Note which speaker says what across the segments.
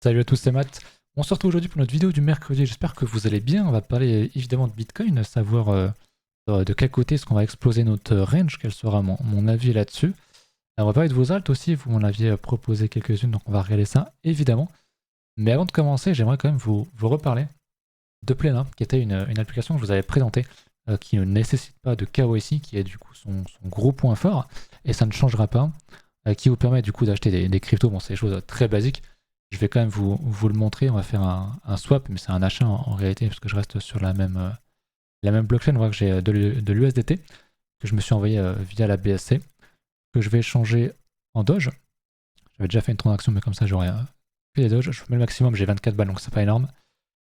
Speaker 1: Salut à tous, c'est Matt. On se retrouve aujourd'hui pour notre vidéo du mercredi. J'espère que vous allez bien. On va parler évidemment de Bitcoin, savoir de quel côté est-ce qu'on va exploser notre range, quel sera mon avis là-dessus. On va parler de vos alts aussi, vous m'en aviez proposé quelques-unes, donc on va regarder ça évidemment. Mais avant de commencer, j'aimerais quand même vous reparler de Plena, qui était une application que je vous avais présentée, qui ne nécessite pas de KYC, qui est du coup son gros point fort, et ça ne changera pas, qui vous permet du coup d'acheter des cryptos. Bon, c'est des choses très basiques. Je vais quand même vous le montrer. On va faire un swap, mais c'est un achat en réalité, parce que je reste sur la même blockchain. On voit que j'ai de l'USDT que je me suis envoyé via la BSC, que je vais changer en Doge. J'avais déjà fait une transaction, mais comme ça, j'aurais fait les Doge. Je mets le maximum, j'ai 24 balles, donc c'est pas énorme.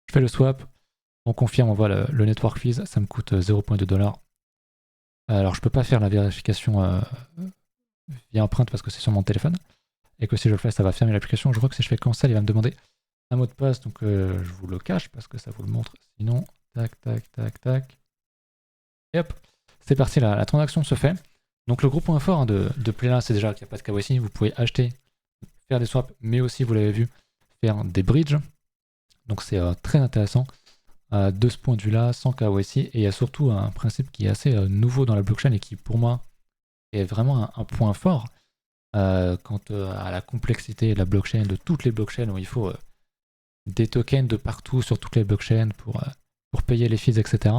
Speaker 1: Je fais le swap, on confirme, on voit le network fees, ça me coûte 0,2 $. Alors, je peux pas faire la vérification via empreinte parce que c'est sur mon téléphone, et que si je le fais, ça va fermer l'application. Je vois que si je fais cancel, il va me demander un mot de passe, donc je vous le cache parce que ça vous le montre. Sinon, tac, tac, tac, tac. Et hop, c'est parti, la transaction se fait. Donc le gros point fort de Plena, c'est déjà qu'il n'y a pas de KYC. Vous pouvez acheter, faire des swaps, mais aussi, vous l'avez vu, faire des bridges. Donc c'est très intéressant de ce point de vue-là, sans KYC. Et il y a surtout un principe qui est assez nouveau dans la blockchain et qui, pour moi, est vraiment un point fort quant à la complexité de la blockchain, de toutes les blockchains où il faut des tokens de partout sur toutes les blockchains pour payer les fees, etc.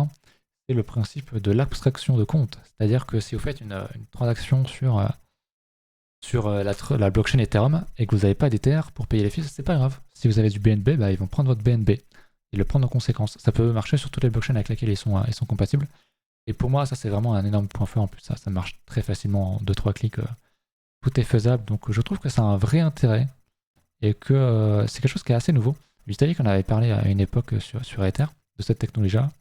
Speaker 1: C'est le principe de l'abstraction de compte. C'est-à-dire que si vous faites une transaction sur la blockchain Ethereum et que vous n'avez pas d'Ether pour payer les fees, c'est pas grave. Si vous avez du BNB, bah, ils vont prendre votre BNB et le prendre en conséquence. Ça peut marcher sur toutes les blockchains avec lesquelles ils sont compatibles. Et pour moi, ça c'est vraiment un énorme point fort en plus. Ça marche très facilement en 2-3 clics. Tout est faisable. Donc je trouve que ça a un vrai intérêt et que c'est quelque chose qui est assez nouveau. Vitalik qu'on avait parlé à une époque sur Ether de cette technologie-là,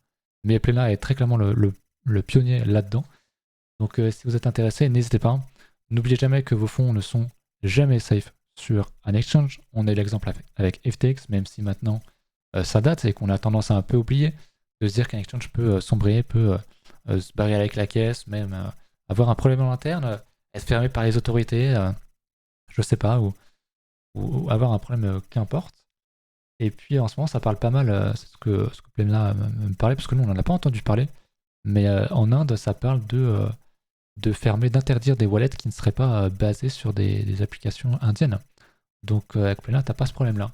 Speaker 1: mais Plena est très clairement le pionnier là-dedans. Donc si vous êtes intéressé, n'hésitez pas. N'oubliez jamais que vos fonds ne sont jamais safe sur un exchange. On a eu l'exemple avec FTX, même si maintenant ça date et qu'on a tendance à un peu oublier, de se dire qu'un exchange peut sombrer, peut se barrer avec la caisse, même avoir un problème en interne, être fermé par les autorités, je sais pas, ou avoir un problème qu'importe. Et puis en ce moment, ça parle pas mal, c'est ce que Plemna me parlait, parce que nous, on n'en a pas entendu parler, mais en Inde, ça parle de fermer, d'interdire des wallets qui ne seraient pas basés sur des applications indiennes. Donc avec Plemna, t'as pas ce problème-là.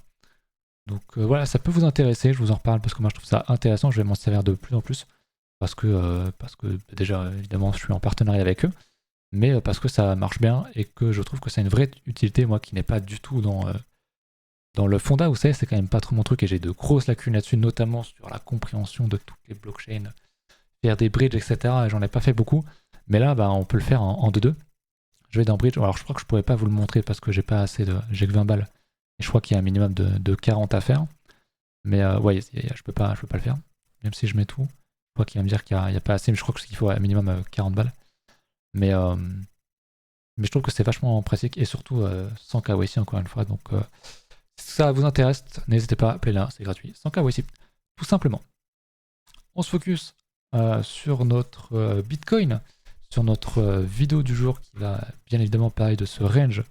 Speaker 1: Donc voilà, ça peut vous intéresser, je vous en reparle parce que moi je trouve ça intéressant, je vais m'en servir de plus en plus, parce que déjà, évidemment, je suis en partenariat avec eux, mais parce que ça marche bien et que je trouve que c'est une vraie utilité, moi qui n'ai pas du tout dans le fonda, vous savez, c'est quand même pas trop mon truc et j'ai de grosses lacunes là-dessus, notamment sur la compréhension de toutes les blockchains, faire des bridges, etc. Et j'en ai pas fait beaucoup, mais là, bah, on peut le faire en 2-2. Je vais dans bridge. Alors, je crois que je pourrais pas vous le montrer parce que j'ai pas assez de, j'ai que 20 balles et je crois qu'il y a un minimum de 40 à faire. Mais ouais, je peux pas le faire, même si je mets tout. Je crois qu'il va me dire qu'il y a pas assez, mais je crois qu'il faut un minimum 40 balles. Mais mais je trouve que c'est vachement pratique et surtout sans KYC encore une fois. Donc si ça vous intéresse, n'hésitez pas, appelez-la, c'est gratuit, sans KYC, tout simplement. On se focus sur notre Bitcoin, sur notre vidéo du jour qui va bien évidemment parler de ce range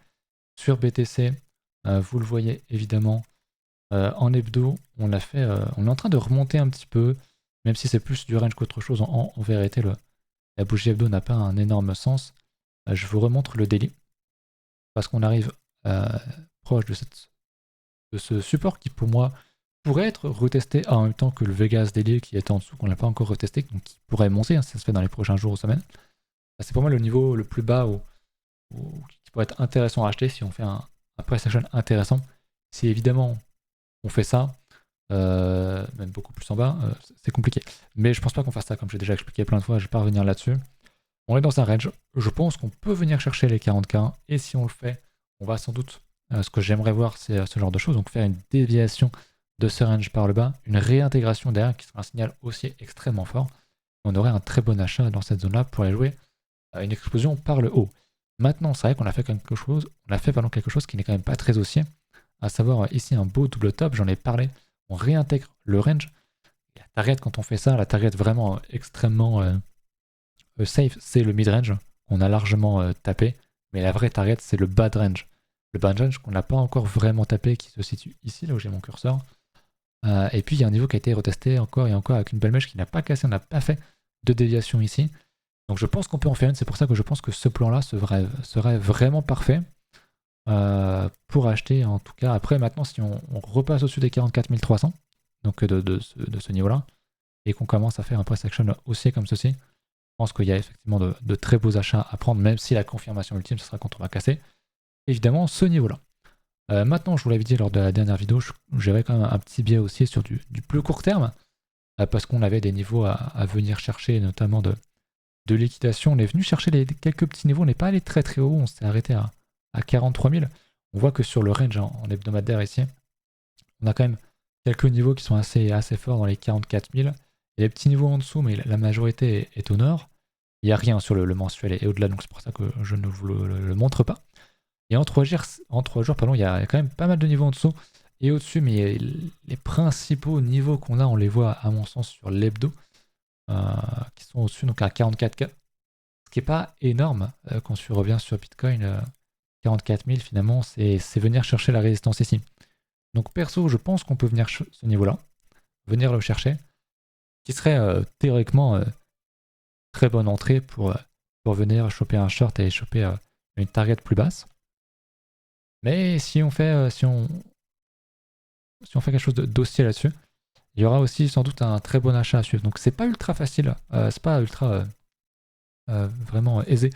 Speaker 1: sur BTC. Vous le voyez évidemment en hebdo, on l'a fait, on est en train de remonter un petit peu, même si c'est plus du range qu'autre chose. En vérité, la bougie hebdo n'a pas un énorme sens. Je vous remontre le daily parce qu'on arrive proche de ce support qui pour moi pourrait être retesté en même temps que le Vegas Daily qui est en dessous, qu'on n'a pas encore retesté, donc qui pourrait monter, hein, si ça se fait dans les prochains jours ou semaines. C'est pour moi le niveau le plus bas qui pourrait être intéressant à acheter si on fait un price action intéressant. Si évidemment on fait ça, même beaucoup plus en bas, c'est compliqué. Mais je pense pas qu'on fasse ça, comme j'ai déjà expliqué plein de fois, je vais pas revenir là-dessus. On est dans un range, je pense qu'on peut venir chercher les 40K, et si on le fait, on va sans doute, ce que j'aimerais voir, c'est ce genre de choses, donc faire une déviation de ce range par le bas, une réintégration derrière qui sera un signal haussier extrêmement fort. On aurait un très bon achat dans cette zone-là pour aller jouer à une explosion par le haut. Maintenant, c'est vrai qu'on a fait quelque chose qui n'est quand même pas très haussier, à savoir ici un beau double top, j'en ai parlé, on réintègre le range. La target, quand on fait ça, la target vraiment extrêmement safe, c'est le mid-range, qu'on a largement tapé, mais la vraie target, c'est le bad range. le Banjan qu'on n'a pas encore vraiment tapé, qui se situe ici, là où j'ai mon curseur. Et puis il y a un niveau qui a été retesté encore et encore avec une belle mèche qui n'a pas cassé, on n'a pas fait de déviation ici. Donc je pense qu'on peut en faire une, c'est pour ça que je pense que ce plan-là serait vraiment parfait pour acheter en tout cas. Après maintenant, si on repasse au-dessus des 44 300, donc de ce niveau-là, et qu'on commence à faire un price action haussier comme ceci, je pense qu'il y a effectivement de très beaux achats à prendre, même si la confirmation ultime, ce sera quand on va casser, évidemment, ce niveau-là. Maintenant, je vous l'avais dit lors de la dernière vidéo, j'avais quand même un petit biais aussi sur du plus court terme, parce qu'on avait des niveaux à venir chercher, notamment de liquidation. On est venu chercher quelques petits niveaux, on n'est pas allé très très haut, on s'est arrêté à 43 000. On voit que sur le range en hebdomadaire ici, on a quand même quelques niveaux qui sont assez forts dans les 44 000. Il y a des petits niveaux en dessous, mais la majorité est au nord. Il n'y a rien sur le mensuel et au-delà, donc c'est pour ça que je ne vous le montre pas. Et en 3 jours, il y a quand même pas mal de niveaux en dessous et au-dessus, mais les principaux niveaux qu'on a, on les voit à mon sens sur l'hebdo, qui sont au-dessus, donc à 44K. Ce qui n'est pas énorme quand tu reviens sur Bitcoin. 44 000 finalement, c'est venir chercher la résistance ici. Donc perso, je pense qu'on peut venir ce niveau-là, venir le chercher, qui serait théoriquement très bonne entrée pour venir choper un short et choper une target plus basse. Mais si on fait quelque chose d'aussi là-dessus, il y aura aussi sans doute un très bon achat à suivre. Donc c'est pas ultra facile, c'est pas ultra vraiment aisé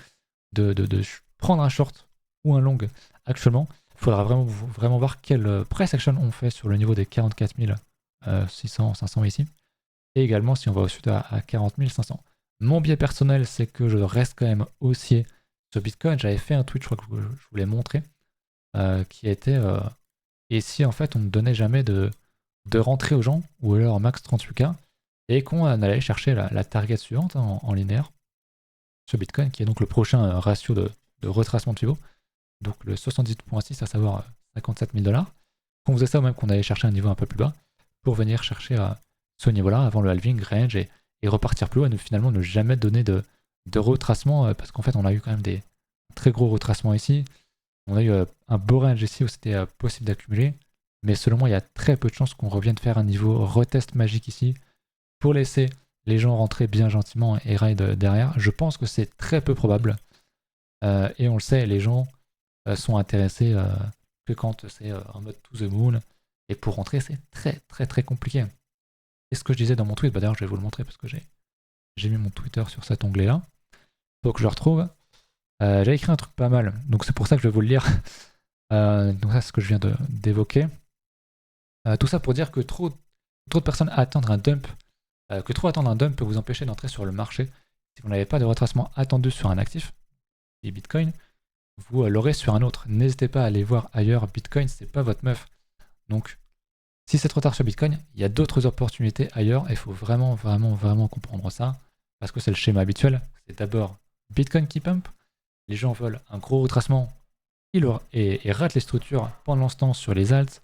Speaker 1: de prendre un short ou un long actuellement. Il faudra vraiment voir quelle price action on fait sur le niveau des 44 600, 500 ici. Et également si on va au sud à 40 500. Mon biais personnel, c'est que je reste quand même haussier sur Bitcoin. J'avais fait un tweet, je crois que je vous l'ai montré, qui était et si en fait on ne donnait jamais de rentrer aux gens, ou alors max 38K, et qu'on allait chercher la target suivante en linéaire sur Bitcoin, qui est donc le prochain ratio de retracement de pivot, donc le 78.6, à savoir 57 000 $. Qu'on faisait ça, ou même qu'on allait chercher un niveau un peu plus bas, pour venir chercher ce niveau-là avant le halving, range, et repartir plus haut, et finalement ne jamais donner de retracement, parce qu'en fait on a eu quand même des très gros retracements ici. On a eu un beau range ici où c'était possible d'accumuler, mais selon moi il y a très peu de chances qu'on revienne faire un niveau retest magique ici pour laisser les gens rentrer bien gentiment et raid derrière. Je pense que c'est très peu probable, et on le sait, les gens sont intéressés que quand c'est en mode to the moon, et pour rentrer c'est très très très compliqué. C'est ce que je disais dans mon tweet, d'ailleurs je vais vous le montrer parce que j'ai mis mon Twitter sur cet onglet là, faut que je le retrouve. J'ai écrit un truc pas mal, donc c'est pour ça que je vais vous le lire. Donc ça c'est ce que je viens d'évoquer. Tout ça pour dire que trop de personnes attendent un dump, peut vous empêcher d'entrer sur le marché. Si vous n'avez pas de retracement attendu sur un actif, et Bitcoin, vous l'aurez sur un autre. N'hésitez pas à aller voir ailleurs. Bitcoin, c'est pas votre meuf. Donc, si c'est trop tard sur Bitcoin, il y a d'autres opportunités ailleurs et il faut vraiment comprendre ça parce que c'est le schéma habituel. C'est d'abord Bitcoin qui pump. Les gens veulent un gros retracement et ratent les structures pendant ce temps sur les alts,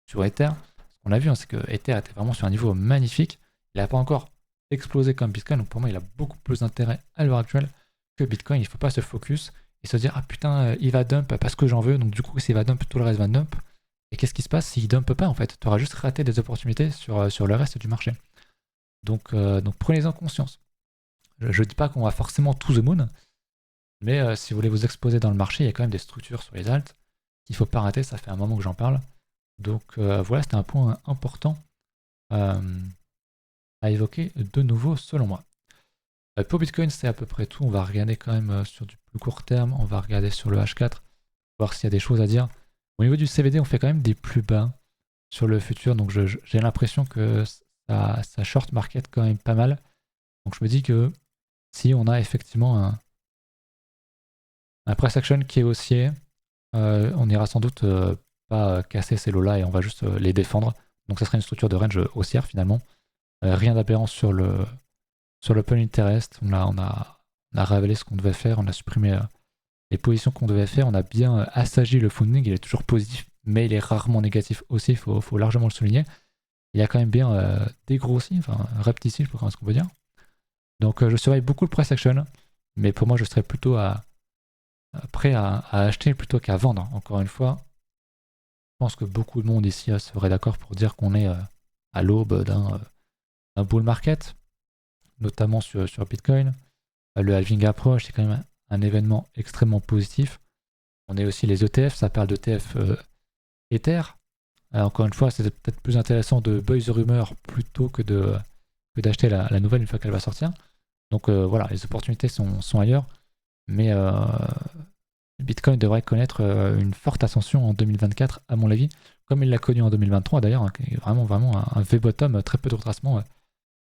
Speaker 1: sur Ether. Ce qu'on a vu, c'est que Ether était vraiment sur un niveau magnifique. Il n'a pas encore explosé comme Bitcoin. Donc pour moi, il a beaucoup plus d'intérêt à l'heure actuelle que Bitcoin. Il ne faut pas se focus et se dire ah putain il va dump parce que j'en veux, donc du coup s'il va dump tout le reste va dump, et qu'est-ce qui se passe s'il dump pas en fait? Tu auras juste raté des opportunités sur le reste du marché. Donc prenez-en conscience. Je dis pas qu'on va forcément to the moon, mais si vous voulez vous exposer dans le marché, il y a quand même des structures sur les alts qu'il faut pas rater, ça fait un moment que j'en parle. Donc voilà, c'était un point important à évoquer de nouveau selon moi. Pour Bitcoin, c'est à peu près tout. On va regarder quand même sur du plus court terme. On va regarder sur le H4, voir s'il y a des choses à dire. Au niveau du CVD, on fait quand même des plus bas sur le futur. Donc j'ai l'impression que ça short market quand même pas mal. Donc je me dis que si on a effectivement un price action qui est haussier, on ira sans doute pas casser ces lots-là et on va juste les défendre. Donc ça serait une structure de range haussière finalement. Rien d'aberrant sur l'open interest. On a révélé ce qu'on devait faire, on a supprimé les positions qu'on devait faire, on a bien assagi le funding, il est toujours positif, mais il est rarement négatif aussi, il faut largement le souligner. Il y a quand même bien dégrossi, enfin reptici, je sais pas comment est-ce qu'on peut dire. Donc je surveille beaucoup le price action, mais pour moi je serais plutôt à prêt à acheter plutôt qu'à vendre. Encore une fois, je pense que beaucoup de monde ici serait d'accord pour dire qu'on est à l'aube d'un bull market, notamment sur Bitcoin. Le halving approche, c'est quand même un événement extrêmement positif. On est aussi les ETF, ça parle d'ETF Ether. Encore une fois, c'est peut-être plus intéressant de buy the rumor plutôt que d'acheter la nouvelle une fois qu'elle va sortir. Donc voilà, les opportunités sont ailleurs. Mais Bitcoin devrait connaître une forte ascension en 2024, à mon avis, comme il l'a connu en 2023 d'ailleurs, hein, qui est vraiment un V-bottom, très peu de retracement.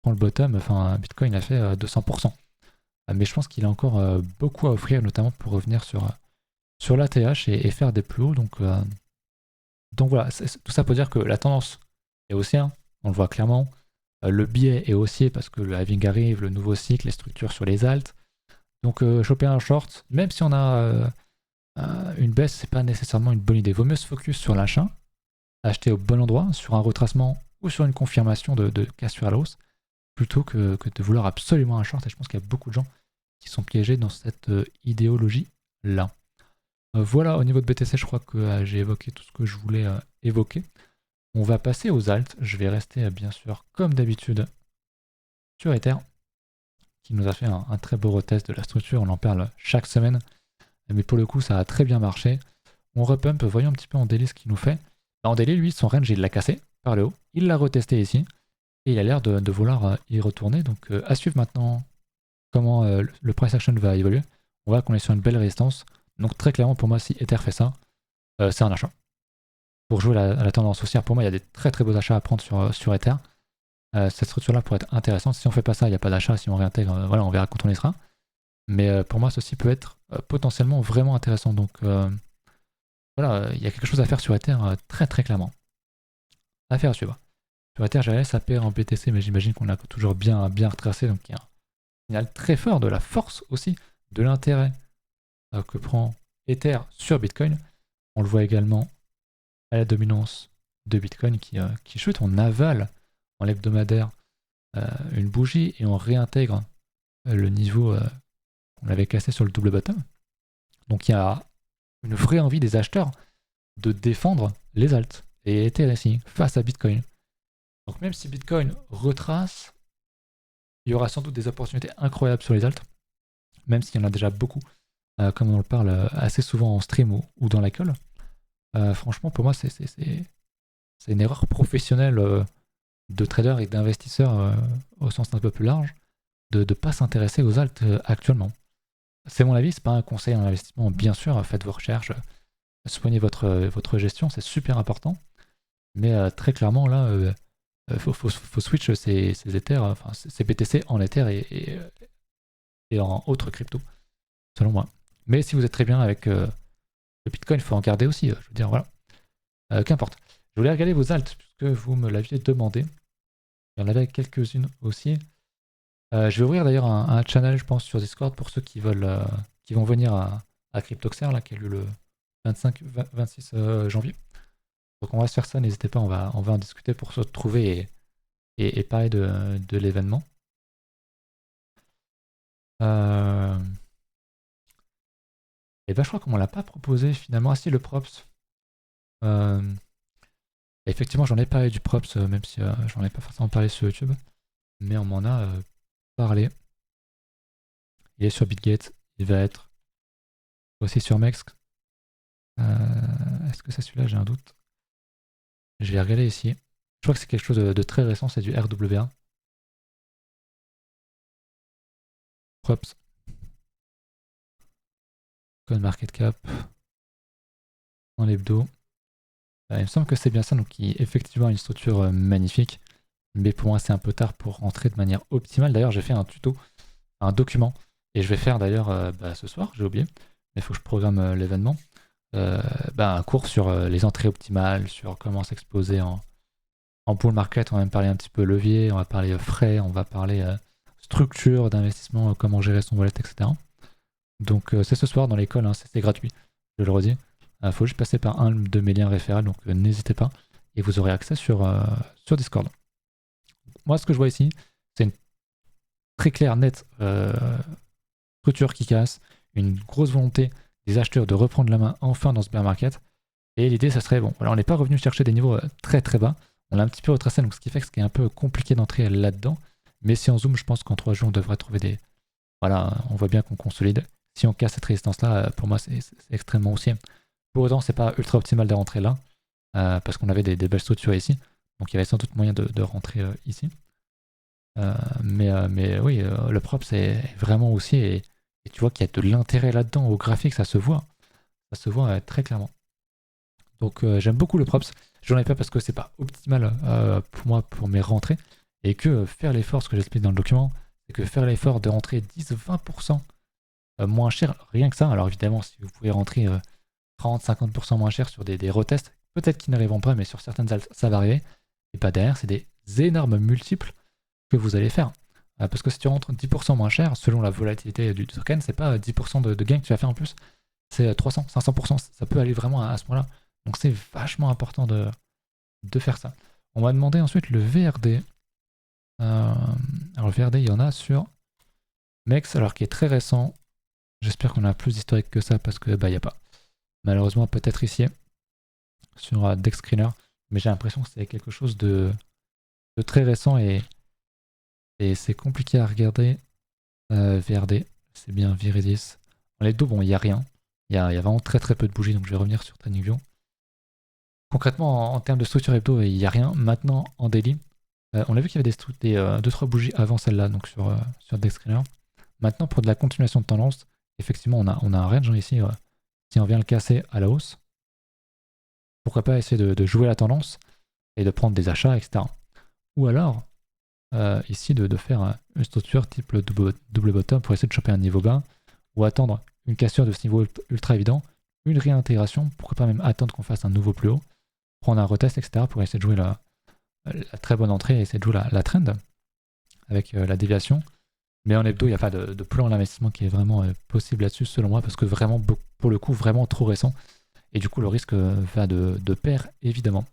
Speaker 1: Prend le bottom, enfin Bitcoin a fait 200%. Mais je pense qu'il a encore beaucoup à offrir, notamment pour revenir sur l'ATH et faire des plus hauts. Donc voilà, tout ça pour dire que la tendance est haussière, on le voit clairement. Le biais est haussier parce que le halving arrive, le nouveau cycle, les structures sur les alts. Donc choper un short, même si on a une baisse, c'est pas nécessairement une bonne idée. Vaut mieux se focus sur l'achat, acheter au bon endroit, sur un retracement ou sur une confirmation de cassure à la hausse, plutôt que de vouloir absolument un short. Et je pense qu'il y a beaucoup de gens qui sont piégés dans cette idéologie-là. Voilà, au niveau de BTC, je crois que j'ai évoqué tout ce que je voulais évoquer. On va passer aux alts. Je vais rester, bien sûr, comme d'habitude, sur Ether, qui nous a fait un très beau retest de la structure. On en parle chaque semaine. Mais pour le coup, ça a très bien marché. On repump, voyons un petit peu en daily ce qu'il nous fait. En daily, lui, son range, il l'a cassé par le haut. Il l'a retesté ici. Et il a l'air de vouloir y retourner. Donc à suivre maintenant comment le price action va évoluer. On voit qu'on est sur une belle résistance. Donc très clairement pour moi, si Ether fait ça, c'est un achat. Pour jouer à la tendance haussière, pour moi, il y a des très très beaux achats à prendre sur Ether. Cette structure-là pourrait être intéressante. Si on fait pas ça, il n'y a pas d'achat. Si on réintègre, voilà, on verra quand on y sera. Mais pour moi, ceci peut être potentiellement vraiment intéressant. Donc voilà, il y a quelque chose à faire sur Ether très très clairement. Affaire à suivre. Sur Ether, j'allais SAP en BTC, mais j'imagine qu'on a toujours bien retracé. Donc il y a un signal très fort de la force aussi, de l'intérêt que prend Ether sur Bitcoin. On le voit également à la dominance de Bitcoin qui chute. On avale en l'hebdomadaire une bougie et on réintègre le niveau qu'on avait cassé sur le double bottom. Donc il y a une vraie envie des acheteurs de défendre les alts et Ether ici face à Bitcoin. Donc même si Bitcoin retrace, il y aura sans doute des opportunités incroyables sur les alts, même s'il y en a déjà beaucoup, comme on le parle assez souvent en stream ou dans la call. Franchement, pour moi, c'est une erreur professionnelle de traders et d'investisseurs au sens un peu plus large de ne pas s'intéresser aux alts actuellement. C'est mon avis, c'est pas un conseil en investissement, bien sûr, faites vos recherches, soignez votre gestion, c'est super important. Mais très clairement, là, faut switch ces Ethers, enfin ces BTC en Ether et en autres crypto, selon moi. Mais si vous êtes très bien avec le Bitcoin, il faut en garder aussi, je veux dire, voilà. Qu'importe. Je voulais regarder vos alts, puisque vous me l'aviez demandé. Il y en avait quelques-unes aussi. Je vais ouvrir d'ailleurs un channel, je pense, sur Discord pour ceux qui vont venir à CryptoXer, là, qui a eu le 26 janvier. Donc on va se faire ça, n'hésitez pas, on va en discuter pour se retrouver et parler de l'événement. Et ben je crois qu'on ne l'a pas proposé finalement. Ah si, le props. Effectivement, j'en ai parlé du props, même si j'en ai pas forcément parlé sur YouTube. Mais on m'en a parlé. Il est sur Bitgate, il va être aussi sur Mex. Est-ce que c'est celui-là? J'ai un doute. Je vais regarder ici. Je crois que c'est quelque chose de très récent, c'est du RWA. Props. CoinMarketCap. En l'hebdo. Il me semble que c'est bien ça, donc qui effectivement a une structure magnifique. Mais pour moi, c'est un peu tard pour rentrer de manière optimale. D'ailleurs, j'ai fait un tuto, un document, et je vais faire d'ailleurs ce soir, j'ai oublié, mais il faut que je programme l'événement. Un cours sur les entrées optimales, sur comment s'exposer en bull market. On va même parler un petit peu levier, on va parler frais, on va parler structure d'investissement, comment gérer son wallet, etc. Donc c'est ce soir dans l'école, hein, c'est gratuit, je le redis. Il faut juste passer par un de mes liens référents, donc n'hésitez pas, et vous aurez accès sur Discord. Moi, ce que je vois ici, c'est une très claire, nette structure qui casse, une grosse volonté des acheteurs de reprendre la main enfin dans ce bear market. Et l'idée, ça serait, bon, voilà, on n'est pas revenu chercher des niveaux très très bas. On a un petit peu retracé, donc ce qui fait que ce qui est un peu compliqué d'entrer là-dedans. Mais si on zoome, je pense qu'en 3 jours, on devrait trouver des... Voilà, on voit bien qu'on consolide. Si on casse cette résistance-là, pour moi, c'est extrêmement haussier. Pour autant, c'est pas ultra optimal de rentrer là, parce qu'on avait des belles structures ici. Donc il y avait sans doute moyen de rentrer ici. Mais oui, le prop, c'est vraiment haussier. Et tu vois qu'il y a de l'intérêt là-dedans au graphique, ça se voit. Ça se voit très clairement. Donc j'aime beaucoup le props. J'en ai pas parce que c'est pas optimal pour moi pour mes rentrées. Et que faire l'effort, ce que j'explique dans le document, c'est que faire l'effort de rentrer 10-20% moins cher, rien que ça. Alors évidemment, si vous pouvez rentrer 30-50% moins cher sur des retests, peut-être qu'ils n'arriveront pas, mais sur certaines alts, ça va arriver. Et pas derrière, c'est des énormes multiples que vous allez faire. Parce que si tu rentres 10% moins cher, selon la volatilité du token, c'est pas 10% de gain que tu vas faire en plus, c'est 300, 500%. Ça peut aller vraiment à ce point-là. Donc c'est vachement important de faire ça. On m'a demandé ensuite le VRD. Alors le VRD, il y en a sur MEX, alors qui est très récent. J'espère qu'on a plus d'historique que ça parce que bah il n'y a pas. Malheureusement, peut-être ici sur Dex Screener, mais j'ai l'impression que c'est quelque chose de très récent et c'est compliqué à regarder. VRD, c'est bien Viridis. Dans les dos, bon, il n'y a rien. Il y a vraiment très très peu de bougies, donc je vais revenir sur TradingView. Concrètement, en termes de structure hebdo, il n'y a rien. Maintenant, en daily, on a vu qu'il y avait des 2-3 bougies avant celle-là, donc sur Dex Screener. Maintenant, pour de la continuation de tendance, effectivement, on a un range ici. Si on vient le casser à la hausse, pourquoi pas essayer de jouer la tendance et de prendre des achats, etc. Ou alors, ici, de faire une structure type le double bottom pour essayer de choper un niveau bas, ou attendre une cassure de ce niveau ultra évident, une réintégration, pourquoi pas même attendre qu'on fasse un nouveau plus haut, prendre un retest, etc. pour essayer de jouer la très bonne entrée et essayer de jouer la trend avec la déviation. Mais en hebdo, il n'y a pas de plan d'investissement qui est vraiment possible là-dessus, selon moi, parce que vraiment, pour le coup, vraiment trop récent. Et du coup, le risque va de pair, évidemment.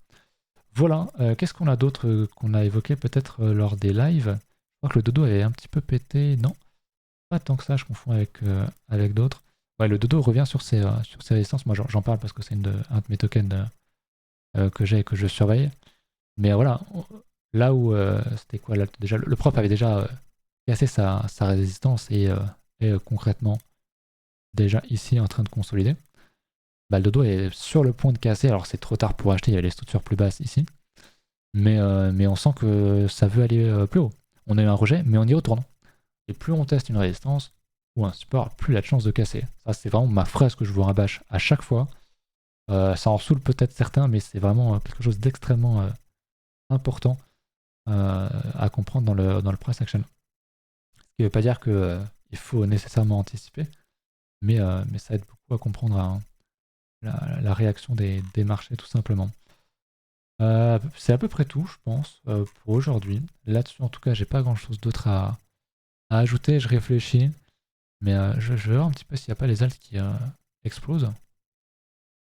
Speaker 1: Voilà, qu'est-ce qu'on a d'autre qu'on a évoqué peut-être lors des lives? Je crois que le dodo est un petit peu pété. Non, pas tant que ça, je confonds avec d'autres. Ouais, le dodo revient sur ses résistances. Moi, j'en parle parce que c'est un de mes tokens que j'ai et que je surveille. Mais voilà, là où c'était quoi là, déjà, le prop avait déjà cassé sa résistance et concrètement déjà ici en train de consolider. Bah, le dodo est sur le point de casser. Alors c'est trop tard pour acheter, il y a les structures plus basses ici. Mais on sent que ça veut aller plus haut. On a eu un rejet, mais on y retourne. Et plus on teste une résistance ou un support, plus il a de chances de casser. Ça, c'est vraiment ma phrase que je vous rabâche à chaque fois. Ça en saoule peut-être certains, mais c'est vraiment quelque chose d'extrêmement important à comprendre dans le price action. Ce qui ne veut pas dire qu'il faut nécessairement anticiper, mais ça aide beaucoup à comprendre la réaction des marchés tout simplement. C'est à peu près tout, je pense, pour aujourd'hui. Là-dessus, en tout cas, j'ai pas grand-chose d'autre à ajouter. Je réfléchis, mais je vais voir un petit peu s'il n'y a pas les alts qui explosent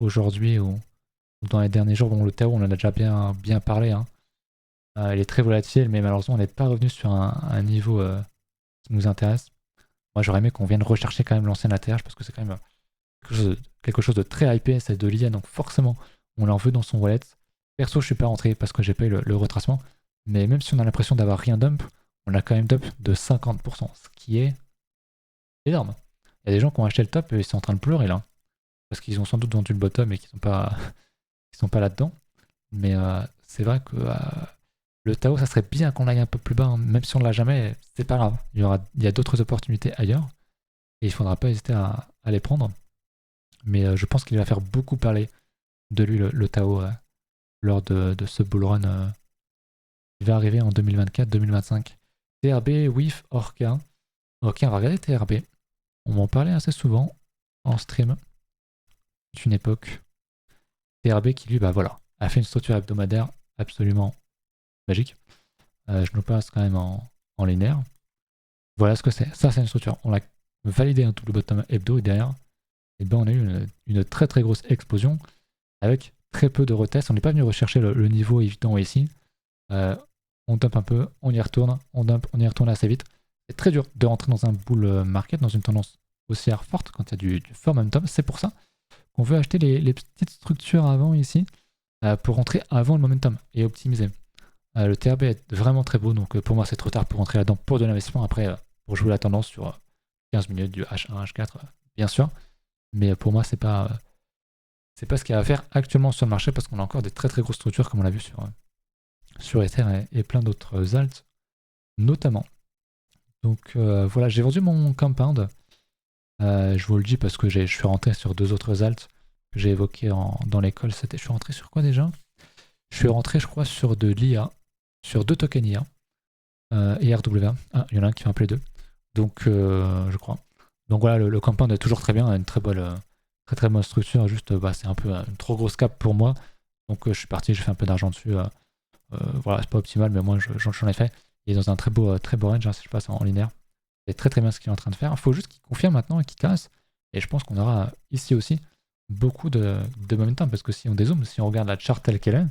Speaker 1: aujourd'hui ou dans les derniers jours. Bon, le Tao, on en a déjà bien parlé. Hein. Il est très volatile, mais malheureusement, on n'est pas revenu sur un niveau qui nous intéresse. Moi, j'aurais aimé qu'on vienne rechercher quand même l'ancien ATH parce que c'est quand même quelque chose de très hypé, c'est de l'IA, donc forcément, on l'en veut dans son wallet. Perso, je suis pas rentré parce que j'ai pas eu le retracement, mais même si on a l'impression d'avoir rien dump, on a quand même dump de 50%, ce qui est énorme. Il y a des gens qui ont acheté le top et ils sont en train de pleurer là, parce qu'ils ont sans doute vendu le bottom et qu'ils sont pas, sont pas là-dedans. Mais c'est vrai que le Tao, ça serait bien qu'on aille un peu plus bas, hein. Même si on l'a jamais, c'est pas grave. Il y a d'autres opportunités ailleurs et il faudra pas hésiter à les prendre. Mais je pense qu'il va faire beaucoup parler de lui, le Tao, lors de ce bull run qui va arriver en 2024-2025. TRB, WIF, Orca. Ok, on va regarder TRB. On m'en parlait assez souvent en stream. C'est une époque. TRB qui, lui, bah voilà, a fait une structure hebdomadaire absolument magique. Je nous passe quand même en linéaire. Voilà ce que c'est. Ça, c'est une structure. On l'a validé un double bottom hebdo et derrière, et ben, on a eu une très très grosse explosion avec très peu de retests. On n'est pas venu rechercher le niveau évident ici. On dump un peu, on y retourne, on dump, on y retourne assez vite. C'est très dur de rentrer dans un bull market, dans une tendance haussière forte, quand il y a du fort momentum. C'est pour ça qu'on veut acheter les petites structures avant ici pour rentrer avant le momentum et optimiser. Le TRB est vraiment très beau, donc pour moi c'est trop tard pour rentrer là-dedans pour de l'investissement. Après, pour jouer la tendance sur 15 minutes du H1, H4, bien sûr. Mais pour moi, c'est pas ce qu'il y a à faire actuellement sur le marché parce qu'on a encore des très très grosses structures comme on l'a vu sur Ether et plein d'autres alts notamment. Donc voilà, j'ai vendu mon compound. Je vous le dis parce que je suis rentré sur 2 autres alts que j'ai évoqués dans l'école. Je suis rentré sur quoi déjà? Je suis rentré, je crois, sur de l'IA, sur 2 tokens IA et RWA. Ah, il y en a un qui fait un play 2. Donc, je crois. Donc voilà, le compound est toujours très bien, une très très bonne structure. Juste, c'est un peu une trop grosse cap pour moi. Donc je suis parti, j'ai fait un peu d'argent dessus. Voilà, c'est pas optimal, mais moi j'en ai fait. Il est dans un très beau range, hein, si je passe en linéaire. C'est très très bien ce qu'il est en train de faire. Il faut juste qu'il confirme maintenant et qu'il casse. Et je pense qu'on aura ici aussi beaucoup de momentum. Parce que si on dézoome, si on regarde la chart telle qu'elle est,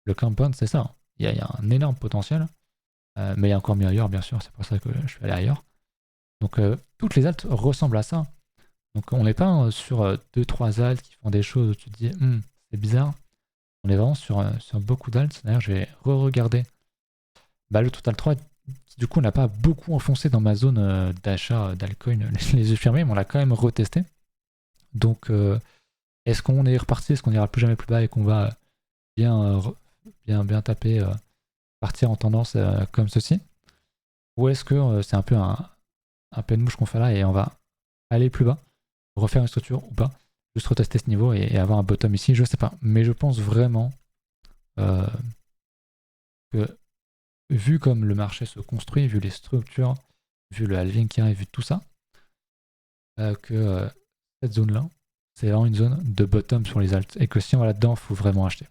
Speaker 1: le compound c'est ça. Il y a un énorme potentiel. Mais il y a encore mieux ailleurs, bien sûr. C'est pour ça que je suis allé ailleurs. Donc toutes les alts ressemblent à ça. Donc on n'est pas sur 2-3 alts qui font des choses où tu te dis c'est bizarre. On est vraiment sur beaucoup d'alts. D'ailleurs, je vais re-regarder le Total 3 qui du coup n'a pas beaucoup enfoncé dans ma zone d'achat d'altcoin les yeux fermés, mais on l'a quand même retesté. Donc est-ce qu'on est reparti, est-ce qu'on ira plus jamais plus bas et qu'on va bien taper, partir en tendance comme ceci? Ou est-ce que c'est un peu une mouche qu'on fait là et on va aller plus bas, refaire une structure ou pas, juste retester ce niveau et avoir un bottom ici, je sais pas. Mais je pense vraiment que vu comme le marché se construit, vu les structures, vu le halving qui arrive, vu tout ça, que cette zone-là, c'est vraiment une zone de bottom sur les alts. Et que si on va là-dedans, il faut vraiment acheter.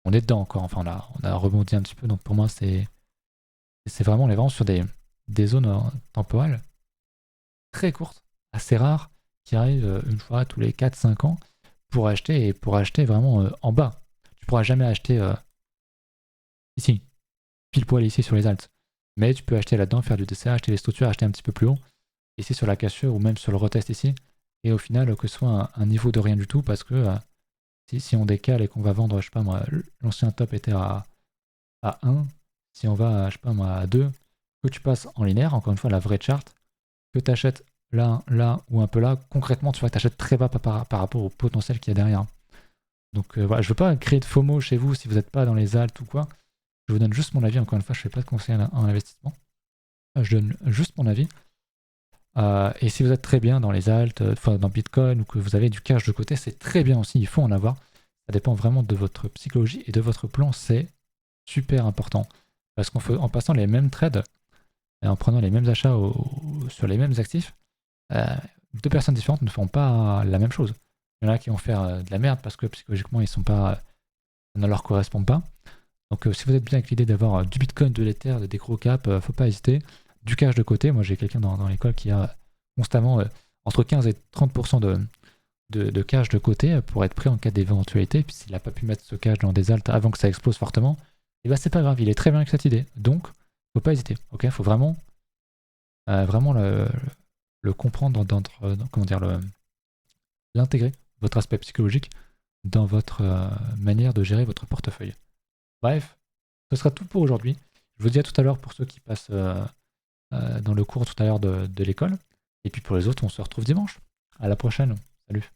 Speaker 1: On est dedans encore, enfin on a rebondi un petit peu, donc pour moi c'est vraiment, on est vraiment sur des zones temporelles très courtes, assez rares, qui arrivent une fois tous les 4-5 ans pour acheter et pour acheter vraiment en bas. Tu pourras jamais acheter ici, pile poil ici sur les alts. Mais tu peux acheter là-dedans, faire du DCA, acheter les structures, acheter un petit peu plus haut, ici sur la cassure ou même sur le retest ici. Et au final, que ce soit un niveau de rien du tout, parce que si on décale et qu'on va vendre, je sais pas moi, l'ancien top était à 1, si on va, je sais pas moi, à 2, que tu passes en linéaire, encore une fois, la vraie charte, que tu achètes là ou un peu là, concrètement, tu vois que tu achètes très bas par rapport au potentiel qu'il y a derrière. Donc voilà, je veux pas créer de FOMO chez vous si vous n'êtes pas dans les alts ou quoi. Je vous donne juste mon avis, encore une fois, je ne fais pas de conseil en investissement. Je donne juste mon avis. Et si vous êtes très bien dans les alts, dans Bitcoin, ou que vous avez du cash de côté, c'est très bien aussi, il faut en avoir. Ça dépend vraiment de votre psychologie et de votre plan, c'est super important. Parce qu'en passant les mêmes trades, et en prenant les mêmes achats sur les mêmes actifs, 2 personnes différentes ne font pas la même chose. Il y en a qui vont faire de la merde parce que psychologiquement, ça ne leur correspond pas. Donc si vous êtes bien avec l'idée d'avoir du Bitcoin, de l'Ether, des gros caps, faut pas hésiter. Du cash de côté, moi j'ai quelqu'un dans l'école qui a constamment entre 15 et 30% de cash de côté pour être prêt en cas d'éventualité. Puis s'il n'a pas pu mettre ce cash dans des alts avant que ça explose fortement, et bah c'est pas grave, il est très bien avec cette idée. Donc faut pas hésiter, ok? Faut vraiment le comprendre comment dire, l'intégrer, votre aspect psychologique, dans votre manière de gérer votre portefeuille. Bref, ce sera tout pour aujourd'hui. Je vous dis à tout à l'heure pour ceux qui passent dans le cours tout à l'heure de l'école. Et puis pour les autres, on se retrouve dimanche. À la prochaine. Salut.